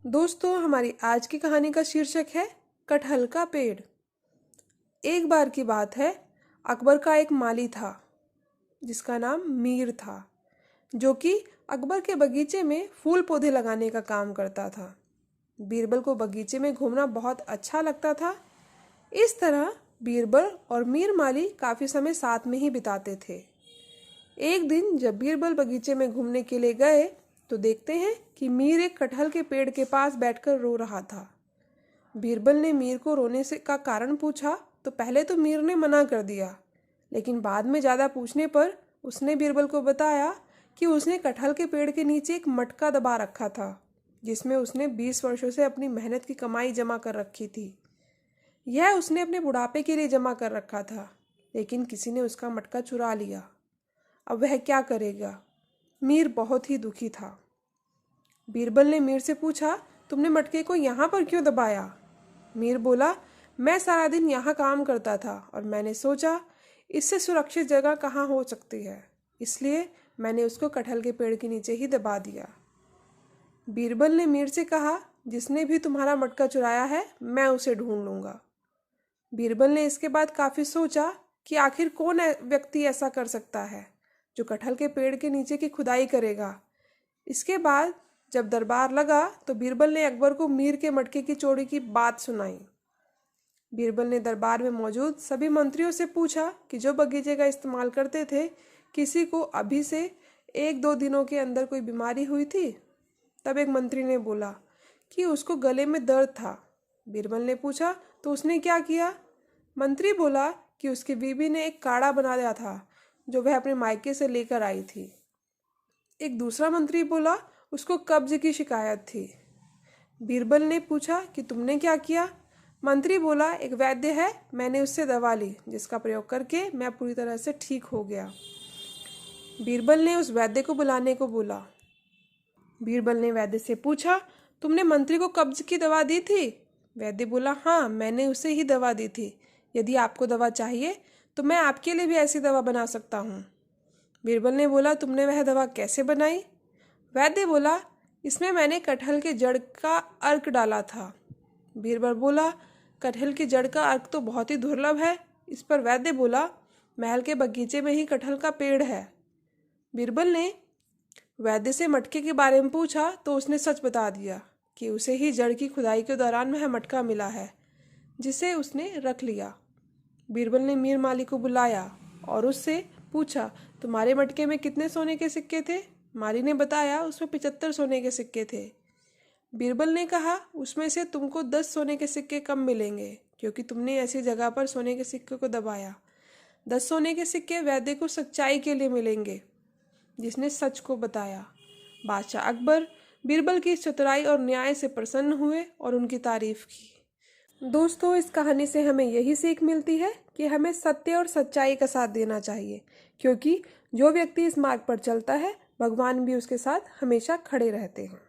दोस्तों, हमारी आज की कहानी का शीर्षक है कटहल का पेड़। एक बार की बात है, अकबर का एक माली था जिसका नाम मीर था, जो कि अकबर के बगीचे में फूल पौधे लगाने का काम करता था। बीरबल को बगीचे में घूमना बहुत अच्छा लगता था। इस तरह बीरबल और मीर माली काफ़ी समय साथ में ही बिताते थे। एक दिन जब बीरबल बगीचे में घूमने के लिए गए तो देखते हैं कि मीर एक कटहल के पेड़ के पास बैठकर रो रहा था। बीरबल ने मीर को रोने से का कारण पूछा तो पहले तो मीर ने मना कर दिया, लेकिन बाद में ज़्यादा पूछने पर उसने बीरबल को बताया कि उसने कटहल के पेड़ के नीचे एक मटका दबा रखा था, जिसमें उसने 20 वर्षों से अपनी मेहनत की कमाई जमा कर रखी थी। यह उसने अपने बुढ़ापे के लिए जमा कर रखा था, लेकिन किसी ने उसका मटका चुरा लिया। अब वह क्या करेगा? मीर बहुत ही दुखी था। बीरबल ने मीर से पूछा, तुमने मटके को यहाँ पर क्यों दबाया? मीर बोला, मैं सारा दिन यहाँ काम करता था और मैंने सोचा इससे सुरक्षित जगह कहाँ हो सकती है, इसलिए मैंने उसको कटहल के पेड़ के नीचे ही दबा दिया। बीरबल ने मीर से कहा, जिसने भी तुम्हारा मटका चुराया है मैं उसे ढूंढ लूँगा। बीरबल ने इसके बाद काफ़ी सोचा कि आखिर कौन व्यक्ति ऐसा कर सकता है जो कटहल के पेड़ के नीचे की खुदाई करेगा। इसके बाद जब दरबार लगा तो बीरबल ने अकबर को मीर के मटके की चोरी की बात सुनाई। बीरबल ने दरबार में मौजूद सभी मंत्रियों से पूछा कि जो बगीचे का इस्तेमाल करते थे, किसी को अभी से 1-2 दिनों के अंदर कोई बीमारी हुई थी? तब एक मंत्री ने बोला कि उसको गले में दर्द था। बीरबल ने पूछा, तो उसने क्या किया? मंत्री बोला कि उसकी बीवी ने एक काढ़ा बना दिया था जो वह अपने मायके से लेकर आई थी। एक दूसरा मंत्री बोला उसको कब्ज की शिकायत थी। बीरबल ने पूछा कि तुमने क्या किया? मंत्री बोला, एक वैद्य है, मैंने उससे दवा ली जिसका प्रयोग करके मैं पूरी तरह से ठीक हो गया। बीरबल ने उस वैद्य को बुलाने को बोला। बीरबल ने वैद्य से पूछा, तुमने मंत्री को कब्ज की दवा दी थी? वैद्य बोला, हाँ, मैंने उसे ही दवा दी थी। यदि आपको दवा चाहिए तो मैं आपके लिए भी ऐसी दवा बना सकता हूँ। बीरबल ने बोला, तुमने वह दवा कैसे बनाई? वैद्य बोला, इसमें मैंने कटहल के जड़ का अर्क डाला था। बीरबल बोला, कटहल की जड़ का अर्क तो बहुत ही दुर्लभ है। इस पर वैद्य बोला, महल के बगीचे में ही कटहल का पेड़ है। बीरबल ने वैद्य से मटके के बारे में पूछा तो उसने सच बता दिया कि उसे ही जड़ की खुदाई के दौरान वह मटका मिला है, जिसे उसने रख लिया। बीरबल ने मीर माली को बुलाया और उससे पूछा, तुम्हारे मटके में कितने सोने के सिक्के थे? माली ने बताया, उसमें 75 सोने के सिक्के थे। बीरबल ने कहा, उसमें से तुमको 10 सोने के सिक्के कम मिलेंगे क्योंकि तुमने ऐसी जगह पर सोने के सिक्के को दबाया। 10 सोने के सिक्के वैद्य को सच्चाई के लिए मिलेंगे, जिसने सच को बताया। बादशाह अकबर बीरबल की चतुराई और न्याय से प्रसन्न हुए और उनकी तारीफ की। दोस्तों, इस कहानी से हमें यही सीख मिलती है कि हमें सत्य और सच्चाई का साथ देना चाहिए, क्योंकि जो व्यक्ति इस मार्ग पर चलता है, भगवान भी उसके साथ हमेशा खड़े रहते हैं।